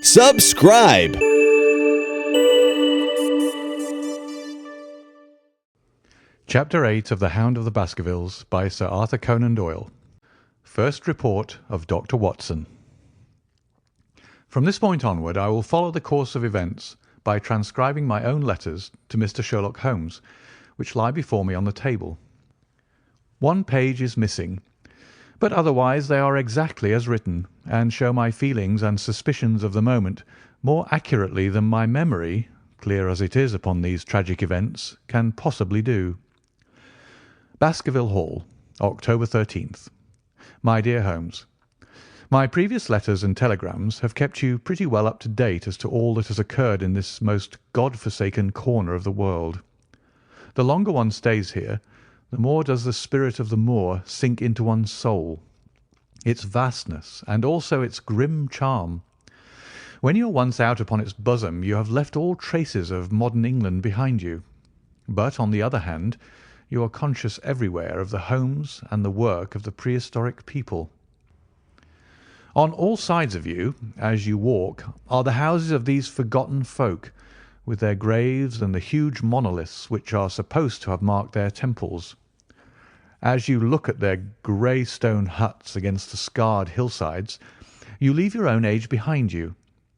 Subscribe. Chapter 8 of The Hound of the Baskervilles by Sir Arthur Conan Doyle. First Report of Dr. Watson. From this point onward I will follow the course of events by transcribing my own letters to Mr. Sherlock Holmes, which lie before me on the table. One page is missing, but otherwise they are exactly as written, and show my feelings and suspicions of the moment more accurately than my memory, clear as it is upon these tragic events, can possibly do. Baskerville Hall, October 13th. My dear Holmes, my previous letters and telegrams have kept you pretty well up to date as to all that has occurred in this most God-forsaken corner of the world. The longer one stays here, the more does the spirit of the moor sink into one's soul, its vastness, and also its grim charm. When you are once out upon its bosom, you have left all traces of modern England behind you. But, on the other hand, you are conscious everywhere of the homes and the work of the prehistoric people. On all sides of you, as you walk, are the houses of these forgotten folk, with their graves and the huge monoliths which are supposed to have marked their temples. As you look at their grey stone huts against the scarred hillsides, you leave your own age behind you,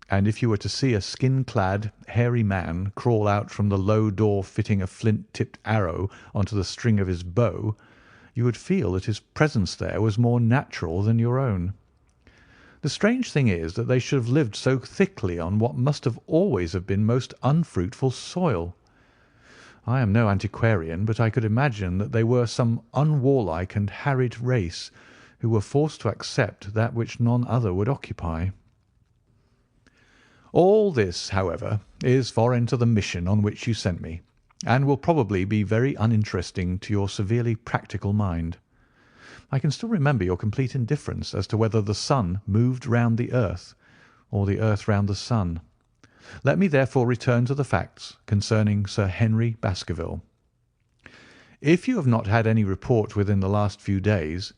and if you were to see a skin-clad, hairy man crawl out from the low door fitting a flint-tipped arrow onto the string of his bow, you would feel that his presence there was more natural than your own. The strange thing is that they should have lived so thickly on what must have always have been most unfruitful soil. I am no antiquarian, but I could imagine that they were some unwarlike and harried race who were forced to accept that which none other would occupy. All this, however, is foreign to the mission on which you sent me, and will probably be very uninteresting to your severely practical mind. I can still remember your complete indifference as to whether the sun moved round the earth, or the earth round the sun. Let me therefore return to the facts concerning Sir Henry Baskerville. If you have not had any report within the last few days,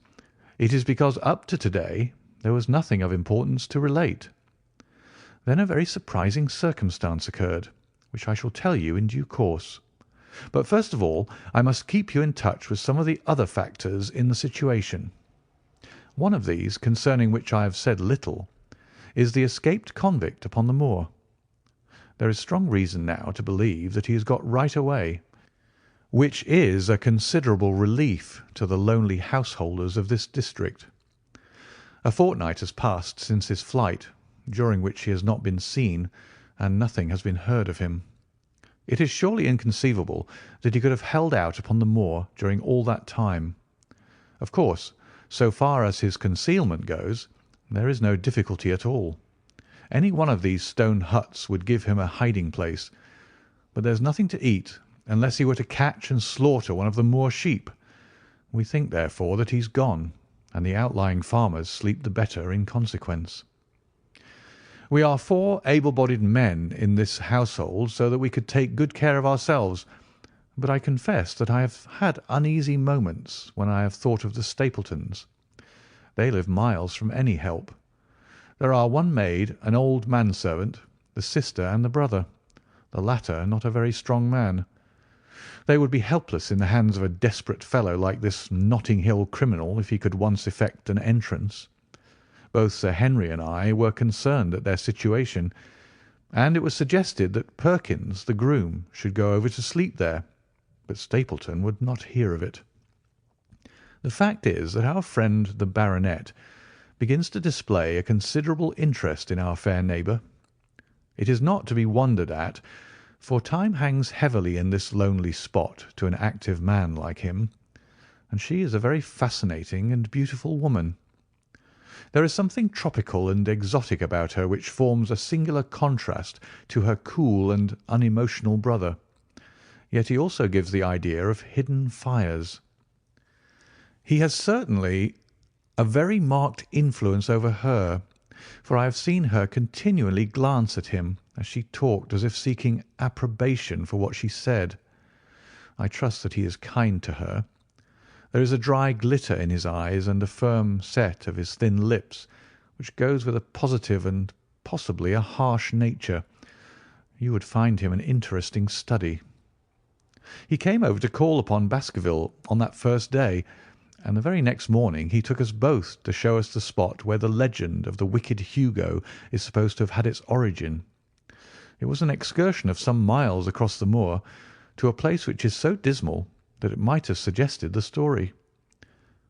it is because up to to-day there was nothing of importance to relate. Then a very surprising circumstance occurred, which I shall tell you in due course. But first of all I must keep you in touch with some of the other factors in the situation. One of these, concerning which I have said little, is the escaped convict upon the moor. There is strong reason now to believe that he has got right away, which is a considerable relief to the lonely householders of this district. A fortnight has passed since his flight, during which he has not been seen, and nothing has been heard of him. It is surely inconceivable that he could have held out upon the moor during all that time. Of course, so far as his concealment goes, there is no difficulty at all. Any one of these stone huts would give him a hiding-place, but there's nothing to eat unless he were to catch and slaughter one of the moor sheep. We think, therefore, that he's gone, and the outlying farmers sleep the better in consequence. We are 4 able-bodied men in this household, so that we could take good care of ourselves, but I confess that I have had uneasy moments when I have thought of the Stapletons. They live miles from any help. There are one maid, an old manservant, the sister and the brother, the latter not a very strong man. They would be helpless in the hands of a desperate fellow like this Notting Hill criminal if he could once effect an entrance. Both Sir Henry and I were concerned at their situation, and it was suggested that Perkins, the groom, should go over to sleep there, but Stapleton would not hear of it. The fact is that our friend the baronet begins to display a considerable interest in our fair neighbour. It is not to be wondered at, for time hangs heavily in this lonely spot to an active man like him, and she is a very fascinating and beautiful woman. There is something tropical and exotic about her which forms a singular contrast to her cool and unemotional brother, yet he also gives the idea of hidden fires. He has certainly a very marked influence over her, for I have seen her continually glance at him as she talked as if seeking approbation for what she said. I trust that he is kind to her. There is a dry glitter in his eyes and a firm set of his thin lips, which goes with a positive and possibly a harsh nature. You would find him an interesting study. He came over to call upon Baskerville on that first day, and the very next morning he took us both to show us the spot where the legend of the wicked Hugo is supposed to have had its origin. It was an excursion of some miles across the moor to a place which is so dismal that it might have suggested the story.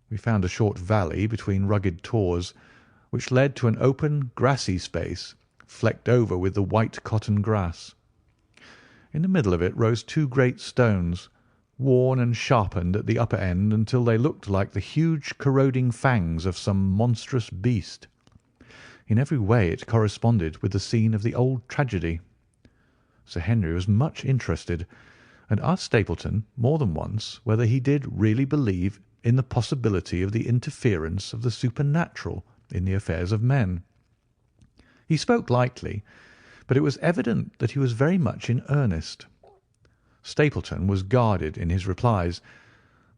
We found a short valley between rugged tors, which led to an open, grassy space flecked over with the white cotton grass. In the middle of it rose two great stones, worn and sharpened at the upper end until they looked like the huge corroding fangs of some monstrous beast. In every way it corresponded with the scene of the old tragedy. Sir Henry was much interested, and asked Stapleton more than once whether he did really believe in the possibility of the interference of the supernatural in the affairs of men. He spoke lightly, but it was evident that he was very much in earnest. Stapleton was guarded in his replies,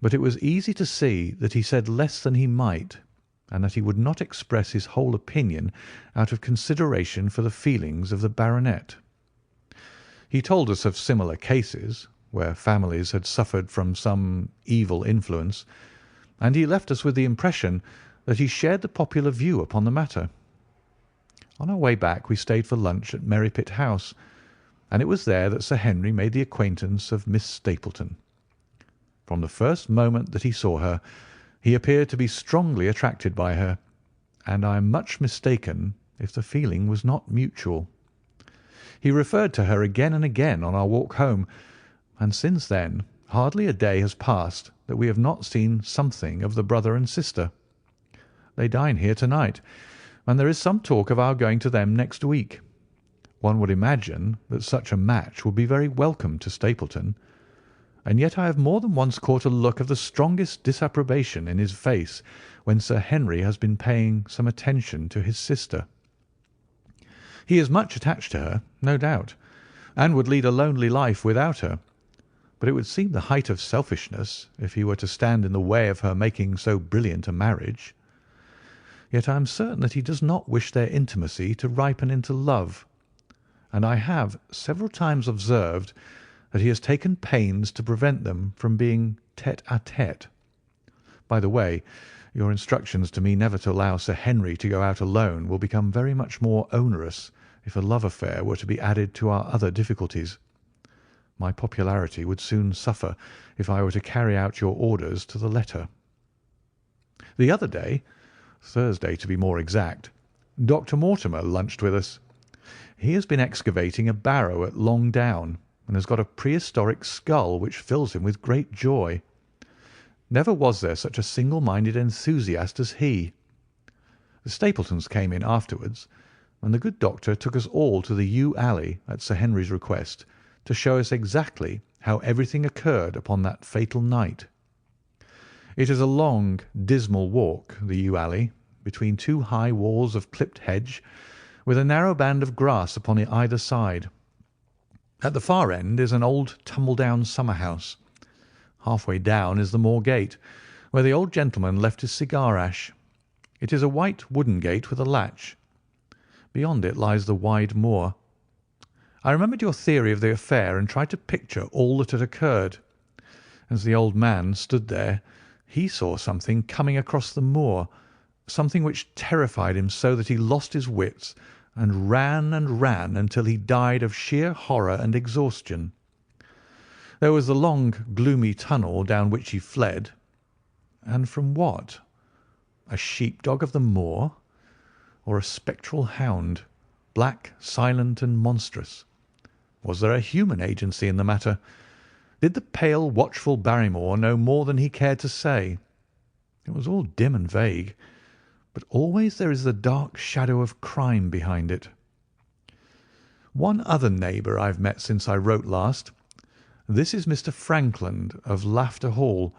but it was easy to see that he said less than he might, and that he would not express his whole opinion out of consideration for the feelings of the baronet. He told us of similar cases, where families had suffered from some evil influence, and he left us with the impression that he shared the popular view upon the matter. On our way back we stayed for lunch at Merripit House, and it was there that Sir Henry made the acquaintance of Miss Stapleton. From the first moment that he saw her, he appeared to be strongly attracted by her, and I am much mistaken if the feeling was not mutual. He referred to her again and again on our walk home, and since then hardly a day has passed that we have not seen something of the brother and sister. They dine here to-night, and there is some talk of our going to them next week. One would imagine that such a match would be very welcome to Stapleton, and yet I have more than once caught a look of the strongest disapprobation in his face when Sir Henry has been paying some attention to his sister. He is much attached to her, no doubt, and would lead a lonely life without her, but it would seem the height of selfishness if he were to stand in the way of her making so brilliant a marriage. Yet I am certain that he does not wish their intimacy to ripen into love, and I have several times observed that he has taken pains to prevent them from being tête-à-tête. By the way, your instructions to me never to allow Sir Henry to go out alone will become very much more onerous if a love affair were to be added to our other difficulties. My popularity would soon suffer if I were to carry out your orders to the letter. The other day, Thursday to be more exact, Dr. Mortimer lunched with us. He has been excavating a barrow at Long Down, and has got a prehistoric skull which fills him with great joy. Never was there such a single-minded enthusiast as he. The Stapletons came in afterwards, and the good doctor took us all to the yew alley at Sir Henry's request, to show us exactly how everything occurred upon that fatal night. It is a long, dismal walk, the yew alley, between two high walls of clipped hedge, with a narrow band of grass upon either side. At the far end is an old tumble-down summer-house. Half-way down is the moor gate, where the old gentleman left his cigar-ash. It is a white wooden gate with a latch. Beyond it lies the wide moor. I remembered your theory of the affair and tried to picture all that had occurred. As the old man stood there, he saw something coming across the moor, something which terrified him so that he lost his wits and ran until he died of sheer horror and exhaustion. There was the long, gloomy tunnel down which he fled. And from what? A sheep-dog of the moor? Or a spectral hound, black, silent, and monstrous? Was there a human agency in the matter? Did the pale, watchful Barrymore know more than he cared to say? It was all dim and vague, but always there is the dark shadow of crime behind it. One other neighbour I've met since I wrote last. This is Mr. Frankland of Lafter Hall,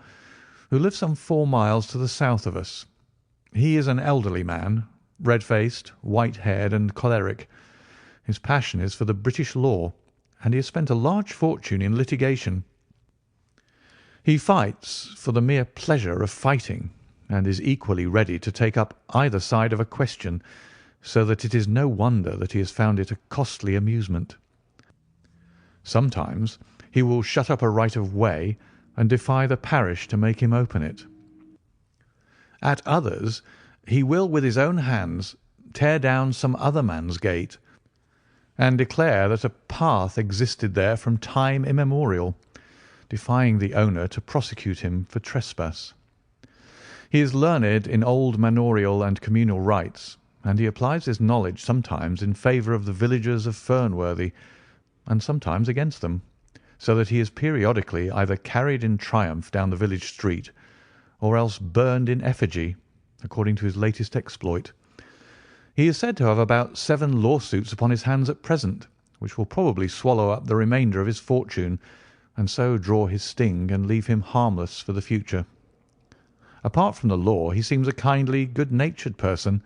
who lives some 4 miles to the south of us. He is an elderly man, red-faced, white-haired, and choleric. His passion is for the British law, and he has spent a large fortune in litigation. He fights for the mere pleasure of fighting, and is equally ready to take up either side of a question, so that it is no wonder that he has found it a costly amusement. Sometimes he will shut up a right of way and defy the parish to make him open it. At others he will with his own hands tear down some other man's gate, and declare that a path existed there from time immemorial, defying the owner to prosecute him for trespass. He is learned in old manorial and communal rights, and he applies his knowledge sometimes in favour of the villagers of Fernworthy, and sometimes against them, so that he is periodically either carried in triumph down the village street, or else burned in effigy, according to his latest exploit. He is said to have about 7 lawsuits upon his hands at present, which will probably swallow up the remainder of his fortune, and so draw his sting and leave him harmless for the future. Apart from the law, he seems a kindly, good-natured person,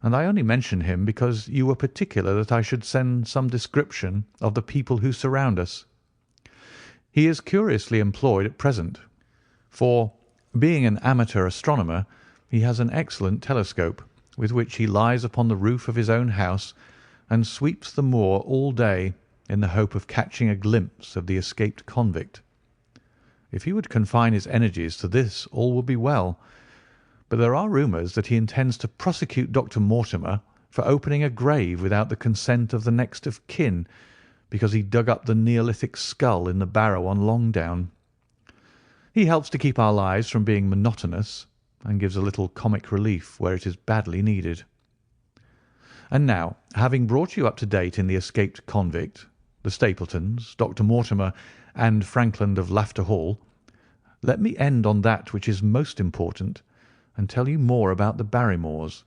and I only mention him because you were particular that I should send some description of the people who surround us. He is curiously employed at present, for, being an amateur astronomer, he has an excellent telescope, with which he lies upon the roof of his own house and sweeps the moor all day in the hope of catching a glimpse of the escaped convict. If he would confine his energies to this, all would be well, but there are rumours that he intends to prosecute Dr. Mortimer for opening a grave without the consent of the next of kin, because he dug up the Neolithic skull in the barrow on Longdown. He helps to keep our lives from being monotonous, and gives a little comic relief where it is badly needed. And now, having brought you up to date in the escaped convict, the Stapletons, Dr. Mortimer, and Frankland of Laughter Hall, let me end on that which is most important, and tell you more about the Barrymores,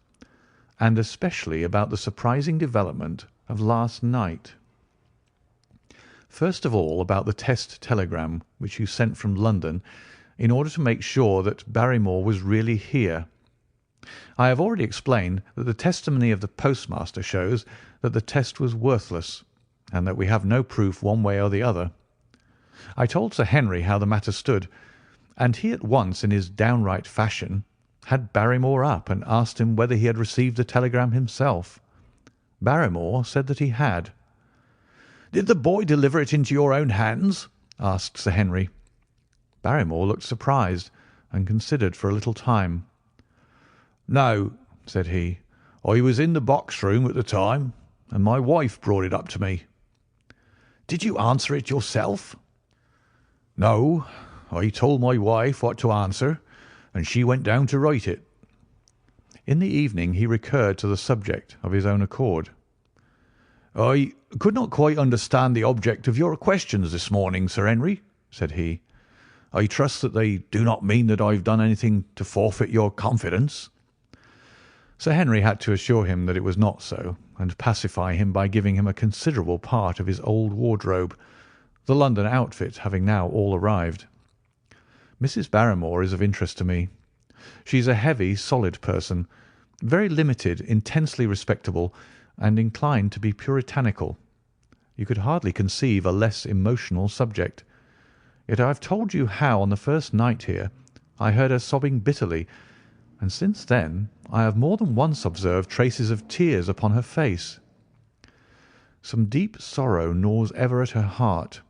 and especially about the surprising development of last night. First of all, about the test telegram which you sent from London in order to make sure that Barrymore was really here. I have already explained that the testimony of the postmaster shows that the test was worthless, and that we have no proof one way or the other. I told Sir Henry how the matter stood, and he at once, in his downright fashion, had Barrymore up and asked him whether he had received the telegram himself. Barrymore said that he had. "Did the boy deliver it into your own hands?" asked Sir Henry. Barrymore looked surprised, and considered for a little time. "No," said he. "I was in the box-room at the time, and my wife brought it up to me." "Did you answer it yourself?" "No, I told my wife what to answer, and she went down to write it." In the evening he recurred to the subject of his own accord. "I could not quite understand the object of your questions this morning, Sir Henry," said he. "I trust that they do not mean that I have done anything to forfeit your confidence." Sir Henry had to assure him that it was not so, and pacify him by giving him a considerable part of his old wardrobe, the London outfit having now all arrived. Mrs. Barrymore is of interest to me. She is a heavy, solid person, very limited, intensely respectable, and inclined to be puritanical. You could hardly conceive a less emotional subject. Yet I have told you how, on the first night here, I heard her sobbing bitterly, and since then I have more than once observed traces of tears upon her face. Some deep sorrow gnaws ever at her heart.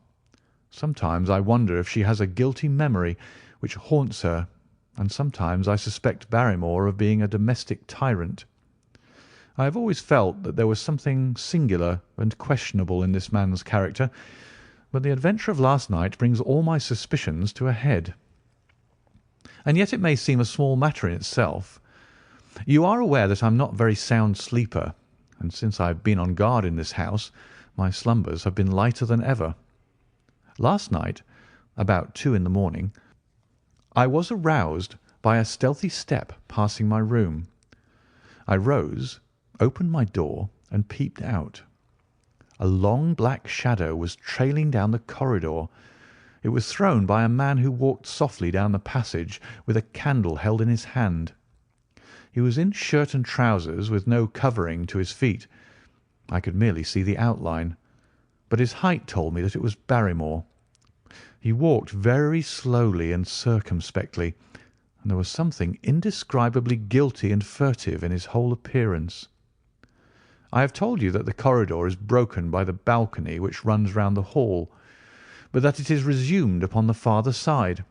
Sometimes I wonder if she has a guilty memory which haunts her, and sometimes I suspect Barrymore of being a domestic tyrant. I have always felt that there was something singular and questionable in this man's character, but the adventure of last night brings all my suspicions to a head. And yet it may seem a small matter in itself. You are aware that I am not a very sound sleeper, and since I have been on guard in this house, my slumbers have been lighter than ever. Last night, about 2 in the morning, I was aroused by a stealthy step passing my room. I rose, opened my door, and peeped out. A long black shadow was trailing down the corridor. It was thrown by a man who walked softly down the passage with a candle held in his hand. He was in shirt and trousers, with no covering to his feet. I could merely see the outline, but his height told me that it was Barrymore. He walked very slowly and circumspectly, and there was something indescribably guilty and furtive in his whole appearance. I have told you that the corridor is broken by the balcony which runs round the hall, but that it is resumed upon the farther side.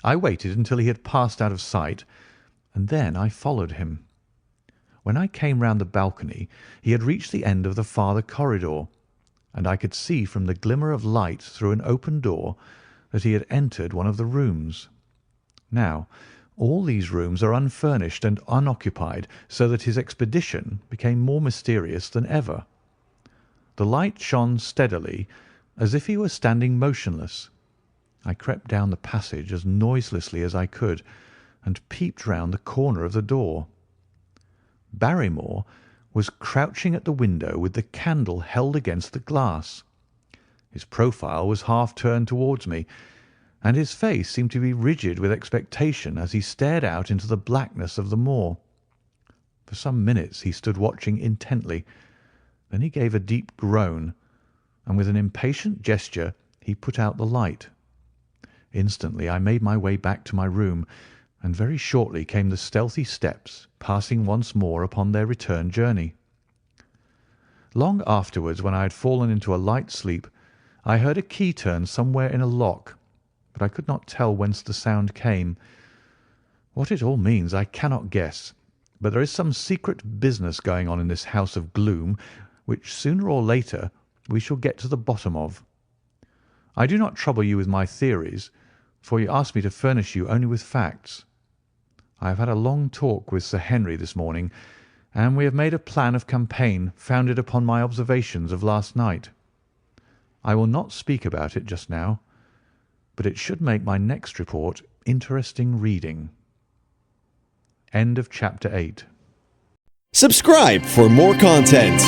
I waited until he had passed out of sight, and then I followed him. When I came round the balcony, he had reached the end of the farther corridor, and I could see from the glimmer of light through an open door that he had entered one of the rooms. Now, all these rooms are unfurnished and unoccupied, so that his expedition became more mysterious than ever. The light shone steadily, as if he were standing motionless. I crept down the passage as noiselessly as I could, and peeped round the corner of the door. Barrymore was crouching at the window with the candle held against the glass. His profile was half turned towards me, and his face seemed to be rigid with expectation as he stared out into the blackness of the moor. For some minutes he stood watching intently. Then he gave a deep groan, and with an impatient gesture he put out the light. Instantly I made my way back to my room, and very shortly came the stealthy steps passing once more upon their return journey. Long afterwards, when I had fallen into a light sleep, I heard a key turn somewhere in a lock, but I could not tell whence the sound came. What it all means I cannot guess, but there is some secret business going on in this house of gloom, which sooner or later we shall get to the bottom of. I do not trouble you with my theories, for you asked me to furnish you only with facts. I have had a long talk with Sir Henry this morning, and we have made a plan of campaign founded upon my observations of last night. I will not speak about it just now, but it should make my next report interesting reading. End of chapter 8. Subscribe for more content.